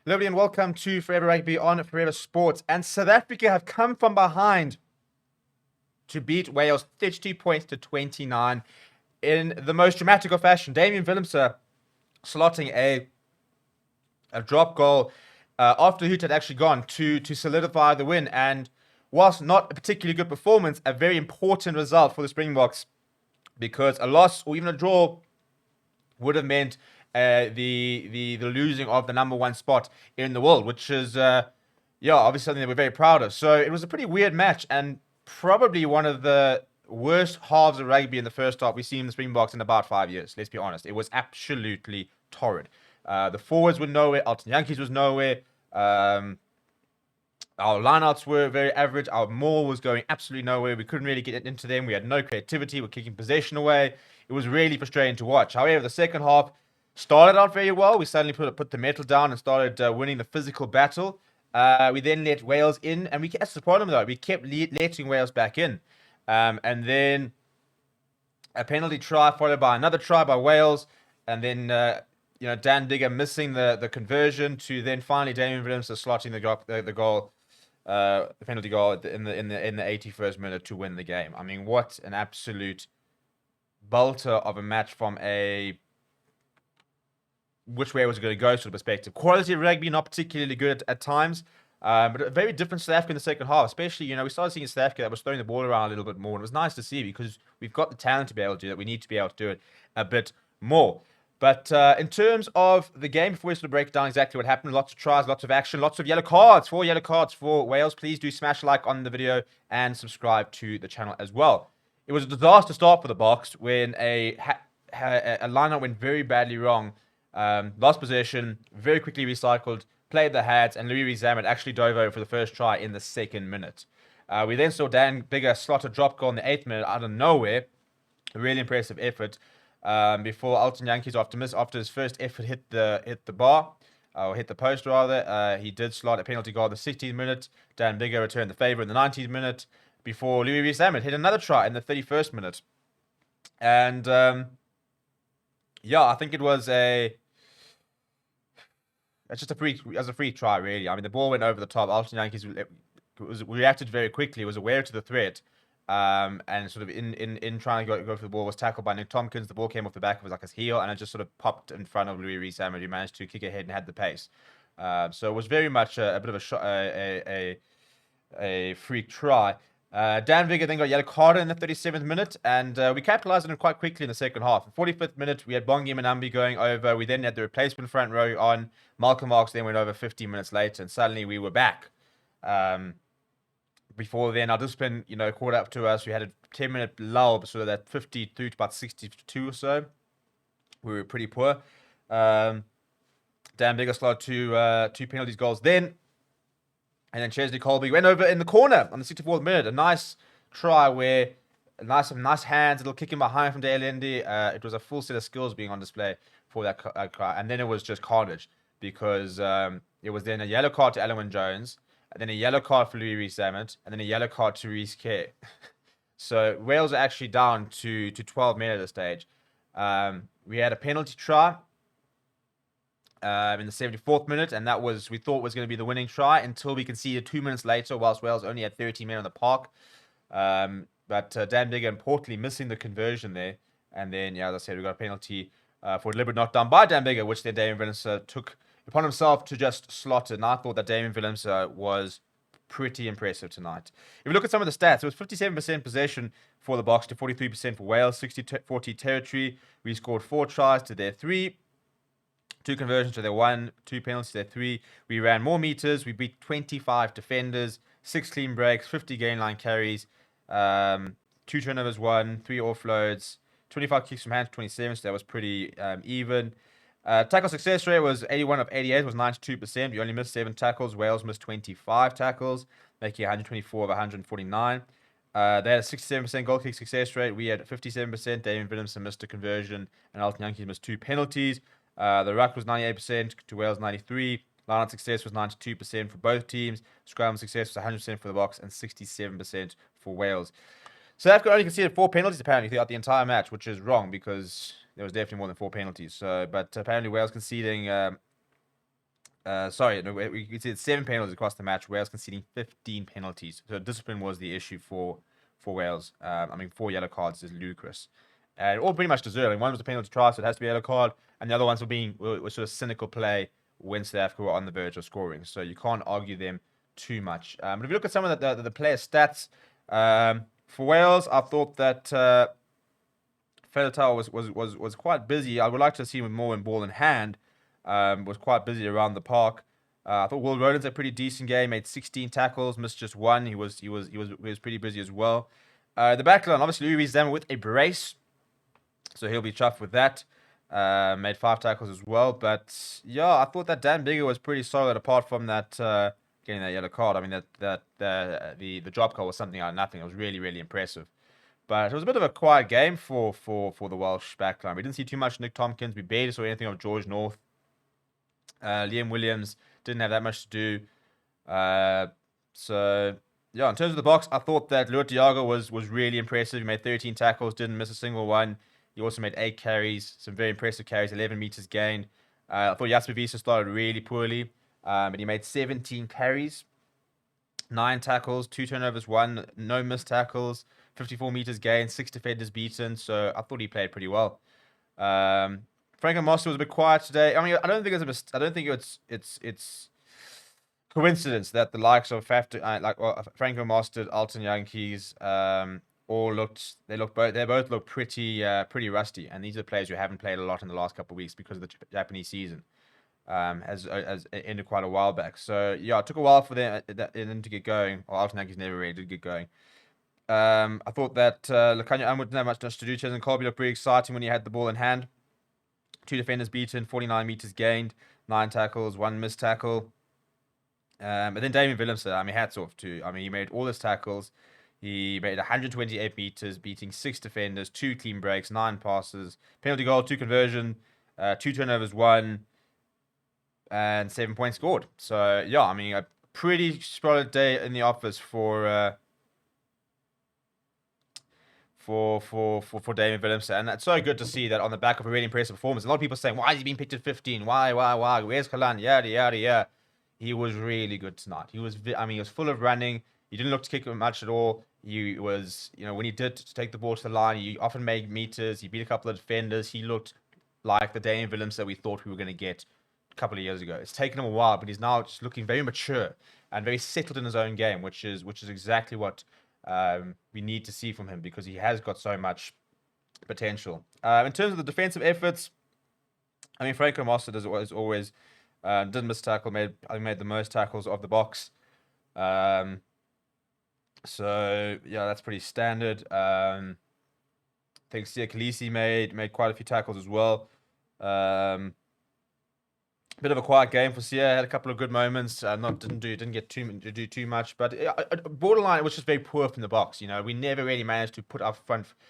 Lovely and welcome to Forever Rugby on Forever Sports. And South Africa have come from behind to beat Wales 32 points to 29 in the most dramatic of fashion. WILLEMSE slotting a drop goal after Hoot had actually gone to solidify the win. And whilst not a particularly good performance, a very important result for the Springboks because a loss or even a draw would have meant the losing of the number one spot in the world, which is obviously something that we're very proud of. So it was a pretty weird match and probably one of the worst halves of rugby in the first half we've seen in the Springboks in about 5 years. Let's be honest, it was absolutely torrid. The forwards were nowhere. Alton Yankees was nowhere. Our lineouts were very average. Our maul was going absolutely nowhere. We couldn't really get into them. We had no creativity. We're kicking possession away. It was really frustrating to watch. However, the second half started out very well. We suddenly put the metal down and started winning the physical battle. We then let Wales in, and that's the problem though. We kept letting Wales back in, and then a penalty try followed by another try by Wales, and then Dan Biggar missing the conversion to then finally WILLEMSE slotting the goal. The penalty goal in the 81st minute to win the game. I mean, what an absolute bolter of a match from a which way was it going to go sort of perspective. Quality of rugby, not particularly good at times, but a very different South Africa in the second half. Especially, we started seeing South Africa that was throwing the ball around a little bit more, and it was nice to see because we've got the talent to be able to do that. We need to be able to do it a bit more. But in terms of the game, before we sort of break down exactly what happened, lots of tries, lots of action, lots of yellow cards. 4 yellow cards for Wales. Please do smash a like on the video and subscribe to the channel as well. It was a disaster start for the BOKS when a lineup went very badly wrong. Lost possession, very quickly recycled, played the hat, and Louis Rees-Zammit actually dove over for the first try in the second minute. We then saw Dan Biggar slot a drop goal in the 8th minute out of nowhere. A really impressive effort. Before Alton Yankees, after his first effort hit the bar, or hit the post rather, he did slot a penalty goal in the 16th minute. Dan Biggar returned the favour in the 19th minute before Louis Rees-Zammit hit another try in the 31st minute. And I think it was a free try really. I mean, the ball went over the top. Alton Yankees reacted very quickly. Was aware to the threat. And sort of in trying to go for the ball was tackled by Nick Tompkins. The ball came off the back of his heel, and it just sort of popped in front of Louis Rees-Zammit, who managed to kick ahead and had the pace. So it was very much a bit of a freak try. Dan Biggar then got yellow card in the 37th minute, and we capitalized on it quite quickly in the second half. In the 45th minute, we had Bongi Manambi going over. We then had the replacement front row on. Malcolm Marx then went over 15 minutes later, and suddenly we were back. Before then, our discipline, caught up to us. We had a 10-minute lull, so that 52 to about 62 or so. We were pretty poor. Dan Biggar slotted two penalties goals then. And then Chesley Colby went over in the corner on the 64th minute. A nice try where nice hands, a little kicking behind from Dale Indy. It was a full set of skills being on display for that try. And then it was just carnage because it was then a yellow card to Alwyn Jones, and then a yellow card for Louis Rees-Zammit, and then a yellow card to Reece Kerr. So Wales are actually down to 12 men at this stage. We had a penalty try in the 74th minute, and that we thought was going to be the winning try until we conceded 2 minutes later, whilst Wales only had 13 men on the park. But Dan Biggar importantly missing the conversion there. And then, as I said, we got a penalty for a deliberate knockdown by Dan Biggar, which then WILLEMSE took upon himself to just slot it. And I thought that WILLEMSE was pretty impressive tonight. If we look at some of the stats, it was 57% possession for the BOKS to 43% for Wales, 60-40 territory. We scored 4 tries to their 3. 2 conversions to their 1, 2 penalties to their 3. We ran more meters. We beat 25 defenders, 6 clean breaks, 50 gain line carries, 2 turnovers, 1, 3 offloads, 25 kicks from hand to 27. So that was pretty even. Tackle success rate was 81 of 88, was 92%. We only missed 7 tackles. Wales missed 25 tackles, making 124 of 149. They had a 67% goal kick success rate. We had 57%. WILLEMSE missed a conversion, and Alton Yankees missed 2 penalties. The ruck was 98% to Wales 93%. Line success was 92% for both teams. Scrum success was 100% for the BOKS and 67% for Wales. South Africa only conceded 4 penalties apparently throughout the entire match, which is wrong because there was definitely more than 4 penalties. But apparently Wales conceding Sorry, no, we said 7 penalties across the match. Wales conceding 15 penalties. So discipline was the issue for Wales. I mean, 4 yellow cards is ludicrous. And all pretty much deserved. One was a penalty try, so it has to be a yellow card. And the other ones were sort of cynical play when South Africa were on the verge of scoring. So you can't argue them too much. But if you look at some of the player stats, for Wales, I thought that Faletau was quite busy. I would like to see him more in ball in hand. Was quite busy around the park. I thought Will Rowland's a pretty decent game. Made 16 tackles, missed just 1. He was pretty busy as well. The back line, obviously Louis Zama with a brace, so he'll be chuffed with that. Made 5 tackles as well. But yeah, I thought that Dan Biggar was pretty solid. Apart from that getting that yellow card, I mean the drop call was something out of nothing. It was really impressive. But it was a bit of a quiet game for the Welsh backline. We didn't see too much Nick Tompkins. We barely saw anything of George North. Liam Williams didn't have that much to do. So, yeah, in terms of the box, I thought that Luat Diago was really impressive. He made 13 tackles, didn't miss a single one. He also made 8 carries, some very impressive carries, 11 meters gained. I thought Jasper Wiese started really poorly, but he made 17 carries, 9 tackles, 2 turnovers, 1, no missed tackles, 54 meters gained, 6 defenders beaten. So I thought he played pretty well. Franco Moster was a bit quiet today. I mean, I don't think it's coincidence that the likes of Franco Moster, Alton Yankees, they both look pretty rusty. And these are players who haven't played a lot in the last couple of weeks because of the Japanese season. Has ended quite a while back. So yeah, it took a while for them to get going. Or Alton Yankees never really did get going. I thought that Lukhanyo Unwood didn't have much to do. Cheslin Colby looked pretty exciting when he had the ball in hand. 2 defenders beaten, 49 meters gained, 9 tackles, 1 missed tackle. But then Damien WILLEMSE, I mean, hats off too. I mean, he made all his tackles. He made 128 meters, beating 6 defenders, 2 clean breaks, 9 passes, penalty goal, 2 conversion, 2 turnovers, 1, and 7 points scored. So yeah, I mean, a pretty solid day in the office for Damien WILLEMSE, and it's so good to see that on the back of a really impressive performance. A lot of people saying, why is he being picked at 15? Why? Where's Kalan? Yada. He was really good tonight. He was full of running. He didn't look to kick much at all. He was, when he did take the ball to the line, he often made meters. He beat a couple of defenders. He looked like the Damien WILLEMSE that we thought we were going to get a couple of years ago. It's taken him a while, but he's now just looking very mature and very settled in his own game, which is exactly what we need to see from him, because he has got so much potential. In terms of the defensive efforts, I mean, Franco Moster as always didn't miss tackle. Made the most tackles of the box. So yeah, that's pretty standard. I think Sia Khaleesi made quite a few tackles as well. Bit of a quiet game for Sia. Had a couple of good moments. Didn't do too much, but borderline it was just very poor from the box. We never really managed to put our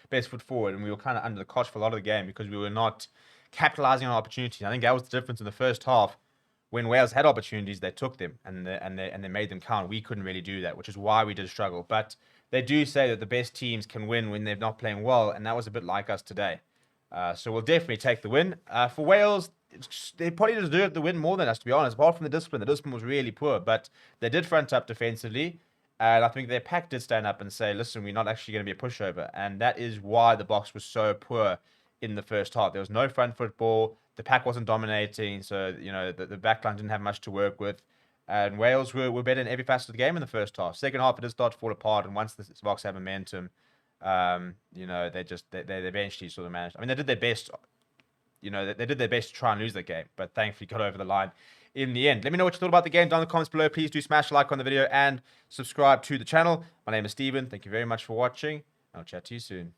best foot forward, and we were kind of under the cosh for a lot of the game because we were not capitalizing on opportunities. I think that was the difference in the first half. When Wales had opportunities, they took them and they made them count. We couldn't really do that, which is why we did struggle. But they do say that the best teams can win when they're not playing well, and that was a bit like us today. So we'll definitely take the win. For Wales, they probably deserved the win more than us, to be honest. Apart from the discipline was really poor, but they did front up defensively, and I think their pack did stand up and say, listen, we're not actually going to be a pushover, and that is why the box was so poor in the first half. There was no front football, the pack wasn't dominating, so the backline didn't have much to work with, and Wales were better in every facet of the game in the first half. Second half, it did start to fall apart, and once the box had momentum, they eventually sort of managed. I mean, they did their best. They did their best to try and lose the game, but thankfully got over the line in the end. Let me know what you thought about the game down in the comments below. Please do smash a like on the video and subscribe to the channel. My name is Steven. Thank you very much for watching. I'll chat to you soon.